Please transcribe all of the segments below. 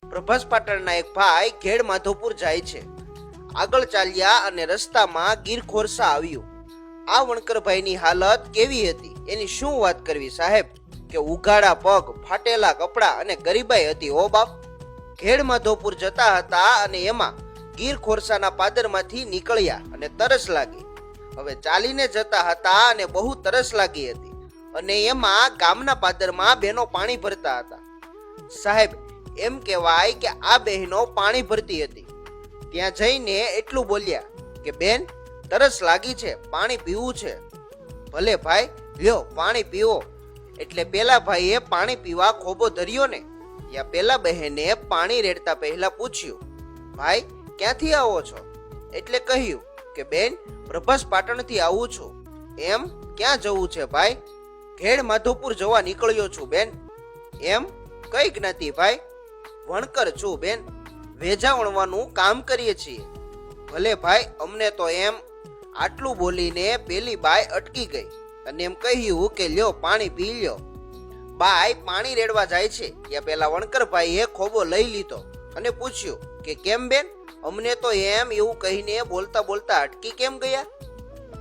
પ્રભાસ પાટણના એક ભાઈ ઘેડ માધોપુર જાય છે. આગળ ચાલ્યા અને રસ્તામાં ગીર ખોરસા આવ્યું. આ વણકરભાઈની હાલત કેવી હતી એની શું વાત કરવી સાહેબ, કે ઉઘાડા પગ, ફાટેલા કપડા અને ગરીબાઈ હતી હો બાપ. ઘેડ માધોપુર જતા હતા અને એમાં ગીર ખોરસાના પાદરમાંથી નીકળ્યા અને તરસ લાગી. હવે ચાલીને જતા હતા અને બહુ તરસ લાગી હતી અને એમાં ગામના પાદરમાં બહેનો પાણી ભરતા હતા. સાહેબ, એમ કહેવાય કે આ બહેનો પાણી ભરતી હતી. ત્યાં જઈને એટલું બોલ્યા કે બેન, તરસ લાગી છે, પાણી પીવું છે. ભલે ભાઈ, લ્યો પાણી પીવો. એટલે પેલા ભાઈએ પાણી પીવા ખોબો ધર્યો ને ત્યાં પેલા બહેને પાણી રેડતા પહેલા પૂછ્યું, ભાઈ ક્યાંથી આવો છો? એટલે કહ્યું કે બેન, પ્રભાસ પાટણથી આવું છું. એમ, ક્યાં જવું છે ભાઈ? ઘેડ માધોપુર જવા નીકળ્યો છું બેન. એમ, કઈ જ્ઞાતિ ભાઈ? વણકર છું બેન, વેજા વણવાનું કામ કરીએ છીએ. ભલે ભાઈ, અમને તો એમ. આટલું બોલીને પેલી બાઈ અટકી ગઈ અને એમ કહ્યું કે લ્યો પાણી પી લ્યો. બાઈ પાણી રેડવા જાય છે ત્યાં પેલા વણકરભાઈએ ખોબો લઈ લીધો અને પૂછ્યું કે કેમ બેન, અમને તો એમ એવું કહીને બોલતા બોલતા અટકી કેમ ગયા?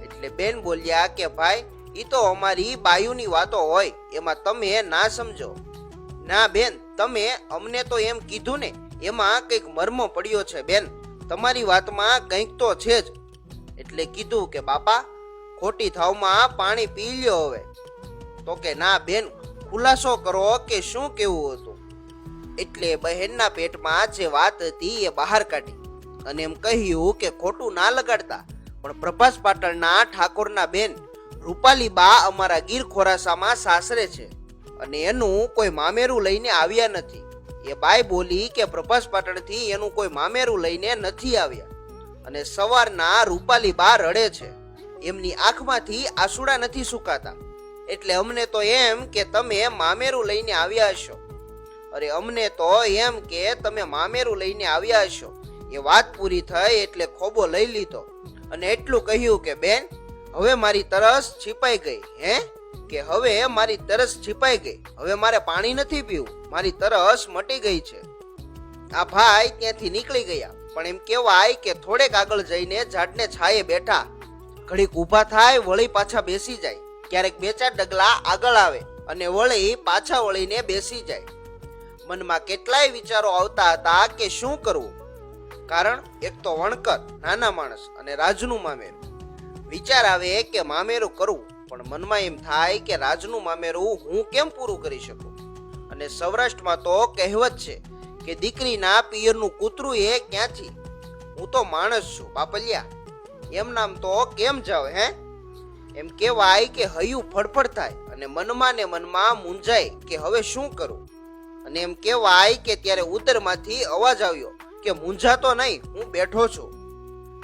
એટલે બેન બોલ્યા કે ભાઈ, ઈ તો અમારી બાયુની વાતો હોય, એમાં તમે ના સમજો. ના બેન, તમે અમને તો એમ કીધું ને, એમાં કંઈક મર્મ પડ્યો છે બેન, તમારી વાતમાં કંઈક તો છે જ. એટલે કીધું કે બાપા, ખોટી થાવમાં પાણી પી લ્યો હવે. તો કે ના બેન, ખુલાસો કરો કે શું કેવું હતું. એટલે બહેનના પેટમાં જે વાત હતી એ બહાર કાઢી અને એમ કહ્યું કે ખોટું ના લગાડતા, પણ પ્રભાસ પાટણના ઠાકોરના બેન રૂપાલી બા અમારા ગીર ખોરાસામાં સાસરે છે અને એનું કોઈ મામેરું લઈને આવ્યા નથી. એ બાઈ બોલી કે પ્રભાસ પાટણથી એનું કોઈ મામેરું લઈને નથી આવ્યા અને સવારના રૂપાલી બા રડે છે, એમની આંખમાંથી આંસુડા નથી સુકાતા. એટલે અમને તો એમ કે તમે મામેરું લઈને આવ્યા હશો. અરે અમને તો એમ કે તમે મામેરું લઈને આવ્યા હશો. એ વાત પૂરી થઈ એટલે ખોબો લઈ લીધો અને એટલું કહ્યું કે બેન, હવે મારી તરસ છીપાઈ ગઈ. હે, કે હવે મારી તરસ છીપાઈ ગઈ, હવે મારે પાણી નથી પીવું, મારી તરસ મટી ગઈ છે. આ ભાઈ ત્યાંથી નીકળી ગયા, પણ એમ કહેવાય કે થોડેક આગળ જઈને ઝાડને છાયે બેઠા. ઘડીક ઊભા થાય, વળી પાછા બેસી જાય. ક્યારેક બે ચાર ડગલા આગળ આવે અને વળી પાછા વળીને બેસી જાય. મનમાં કેટલાય વિચારો આવતા હતા કે શું કરવું. કારણ એક તો વણકર, નાના માણસ અને રાજનું મામેરું. વિચાર આવે કે મામેરું કરવું, પણ મનમાં એમ થાય કે રાજનું મામેરું હું કેમ પૂરું કરી શકું. અને સૌરાષ્ટ્રમાં તો કહેવત છે કે દીકરીના પિયરનું કૂતરું એ ક્યાંથી. હું તો માણસ છું બાપલિયા, એમ નામ તો કેમ જાવ હે? એમ કહેવાય કે હૈયું ફડફડ થાય અને મનમાં ને મનમાં મૂંઝાય કે હવે શું કરું. અને એમ કહેવાય કે ત્યારે ઉદરમાંથી અવાજ આવ્યો કે મૂંઝાતો નહીં, હું બેઠો છું.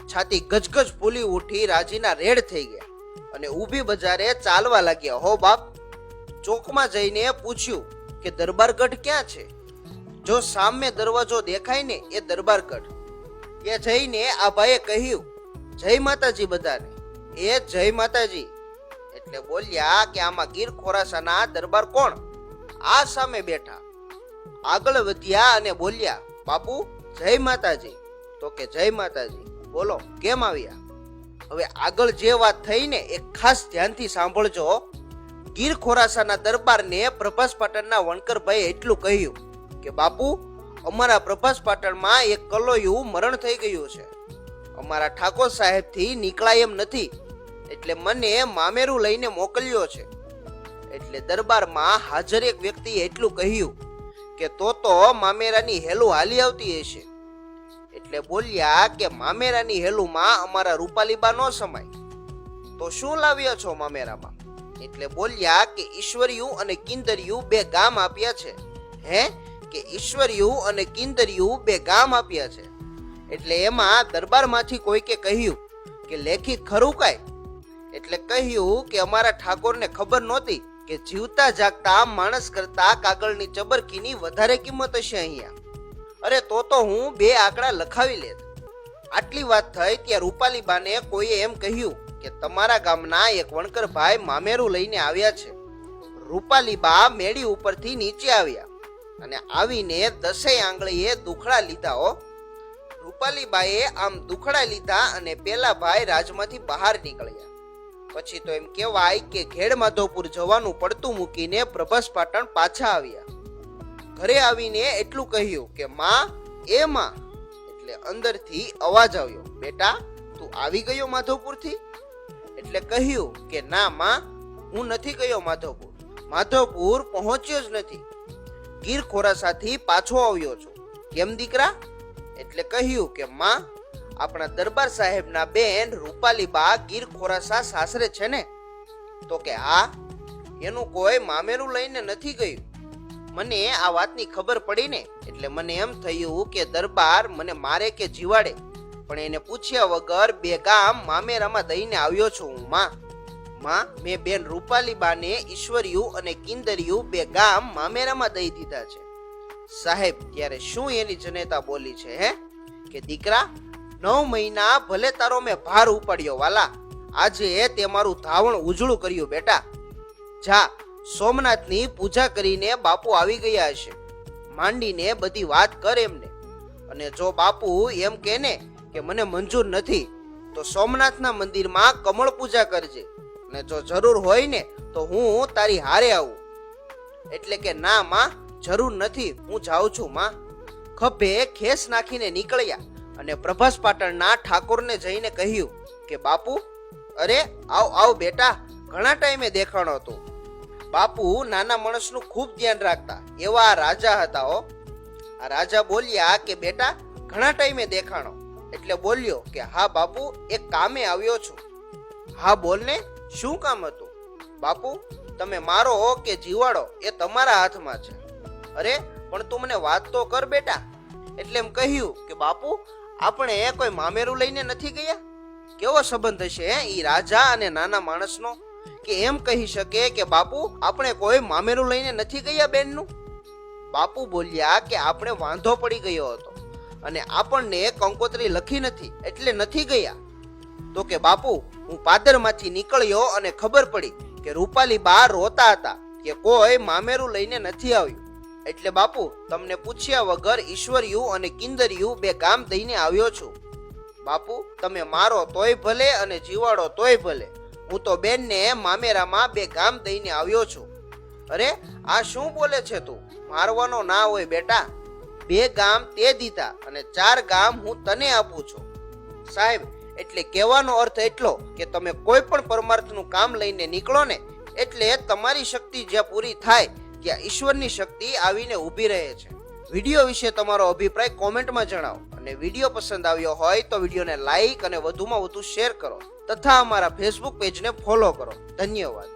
છાતી ગજગજ ફૂલી ઉઠી રાજીના રેડ થઈ ગયા અને ઊભી બજારે ચાલવા લાગ્યા હો બાપ. ચોકમાં જઈને પૂછ્યું કે દરબારગઢ ક્યાં છે? જો સામે દરવાજો દેખાય ને એ દરબારગઢ. એ જઈને આ ભાઈએ કહ્યું, જય માતાજી બધાને. એ જય માતાજી. એટલે બોલ્યા કે આમાં ગીર ખોરાસાના દરબાર કોણ? આ સામે બેઠા. આગળ વધ્યા અને બોલ્યા, બાપુ જય માતાજી. તો કે જય માતાજી. બોલો કેમ આવ્યા? હવે આગળ જે વાત થઈ ને એ ખાસ ધ્યાનથી સાંભળજો. ગીર ખોરાસાના દરબારને પ્રભાસ પાટણના વણકરભાઈએ એટલું કહ્યું કે બાપુ, અમારા પ્રભાસ પાટણમાં એક કલોયું મરણ થઈ ગયું છે. અમારા ઠાકોર સાહેબથી નીકળાય એમ નથી, એટલે મને મામેરું લઈને મોકલ્યો છે. એટલે દરબારમાં હાજર એક વ્યક્તિએ એટલું કહ્યું કે તો મામેરાની હેલું હાલી આવતી હશે. એટલે બોલ્યા કે મામેરાની હેલુમાં અમારા રૂપાલીબા નો સમાય. તો શું લાવ્યા છો મામેરામાં? એટલે બોલ્યા કે ઈશ્વરિયું અને કિંદરિયું બે ગામ આપ્યા છે. હે, કે ઈશ્વરિયું અને કિંદરિયું બે ગામ આપ્યા છે. એટલે એમાં દરબારમાંથી કોઈકે કહ્યું કે લેખી ખરું કાય? એટલે કહ્યું કે અમારા ઠાકોરને ખબર નહોતી કે જીવતા જાગતા માણસ કરતા કાગળની ચબરકીની વધારે કિંમત હશે અહીંયા. અરે તો હું બે આંકડા લખાવી લેત. આટલી વાત થઈ ત્યાં રૂપાલીબાને કોઈએ એમ કહ્યું કે તમારા ગામના એક વણકરભાઈ મામેરું લઈને આવ્યા છે. રૂપાલીબા મેળી ઉપરથી નીચે આવ્યા અને આવીને 10 આંગળીએ દુખડા લીધા હો. રૂપાલીબાએ આમ દુખડા લીધા અને પેલા ભાઈ રાજમાંથી બહાર નીકળ્યા. પછી તો એમ કહેવાય કે ઘેડ માધવપુર જવાનું પડતું મૂકીને પ્રભાસ પાટણ પાછા આવ્યા. ઘરે આવીને એટલું કહ્યું કે માં એ માં, એટલે અંદરથી અવાજ આવ્યો, બેટા તું આવી ગયો માધવપુરથી? એટલે કહ્યું કે ના માં, હું નથી ગયો માધવપુર. માધવપુર પહોંચ્યો જ નથી. ગીર ખોરાસાથી પાછો આવ્યો છું. કેમ દીકરા? એટલે કહ્યું કે માં, આપણા દરબાર સાહેબના બેન રૂપાલીબા ગીર ખોરાસા સાસરે છે ને? તો કે હા, એનું કોઈ મામેરું લઈને નથી ગયું. મને આ વાતની ખબર પડી ને એટલે મને એમ થયું કે દરબાર મને મારે કે જીવાડે, પણ એને પૂછ્યા વગર 2 ગામ મામેરામાં દઈને આવ્યો છું હું માં. મેં બેન રૂપાલીબાને ઈશ્વરિયું અને કિંદરિયું 2 ગામ મામેરામાં દઈ દીધા છે. સાહેબ ત્યારે શું એની જનેતા બોલી છે હે કે દીકરા, 9 મહિના ભલે તારો મેં ભાર ઉપાડ્યો વાલા, આજે તે મારું ધાવણ ઉજળું કર્યું બેટા. જા, સોમનાથની પૂજા કરીને બાપુ આવી ગયા હશે, માંડીને બધી વાત કર એમને. અને જો બાપુ એમ કહે ને કે મને મંજૂર નથી તો સોમનાથના મંદિરમાં કમળ પૂજા કરજે, અને જો જરૂર હોય ને તો હું તારી હારે આવું. એટલે કે ના માં, જરૂર નથી, હું જાઉં છું માં. ખભે ખેસ નાખીને નીકળ્યા અને પ્રભાસ પાટણના ઠાકોરને જઈને કહ્યું કે બાપુ, અરે આવ આવ બેટા, ઘણા ટાઈમે દેખાણો હતો. બાપુ નાના માણસનું ખૂબ ધ્યાન રાખતા એવા રાજા હતા હો. આ રાજા બોલ્યા કે બેટા ઘણા ટાઈમે દેખાણો. એટલે બોલ્યો કે હા બાપુ, એક કામે આવ્યો છું. હા બોલ ને, શું કામ હતું? બાપુ તમે મારો કે જીવાડો એ તમારા હાથમાં છે. અરે પણ તું મને વાત તો કર બેટા. એટલે એમ કહ્યું કે બાપુ, આપણે કોઈ મામેરું લઈને નથી ગયા? કેવો સંબંધ હશે ઈ રાજા અને નાના માણસનો કે એમ કહી શકે કે બાપુ આપણે કોઈ મામેરું લઈને નથી ગયા બેનનું? બાપુ બોલ્યા કે આપણે વાંધો પડી ગયો હતો અને આપણને કંકોત્રી લખી નથી એટલે નથી ગયા. તો કે બાપુ, હું પાદરમાંથી નીકળ્યો અને ખબર પડી કે રૂપાલીબા રોતા હતા કે કોઈ મામેરું લઈને નથી આવ્યું. એટલે બાપુ તમને પૂછ્યા વગર ઈશ્વરિયું અને કિંદરિયું 2 ગામ દઈને આવ્યો છું. બાપુ તમે મારો તોય ભલે અને જીવાડો તોય ભલે, હું તો બેનને મામેરામાં 2 ગામ દઈને આવ્યો છું. અરે આ શું બોલે છે તું? મારવાનો ના હોય બેટા. 2 ગામ તે દીધા અને 4 ગામ હું તને આપું છું. સાહેબ એટલે કહેવાનો અર્થ એટલો કે તમે કોઈ પણ પરમાર્થનું કામ લઈને નીકળો ને એટલે તમારી શક્તિ જ્યાં પૂરી થાય ત્યાં ઈશ્વરની શક્તિ આવીને ઊભી રહે છે. વિડીયો વિશે તમારો અભિપ્રાય કોમેન્ટમાં જણાવો અને વિડીયો પસંદ આવ્યો હોય તો વિડીયોને લાઈક અને વધુમાં વધુ શેર કરો તથા અમારા ફેસબુક પેજને ફોલો કરો. ધન્યવાદ.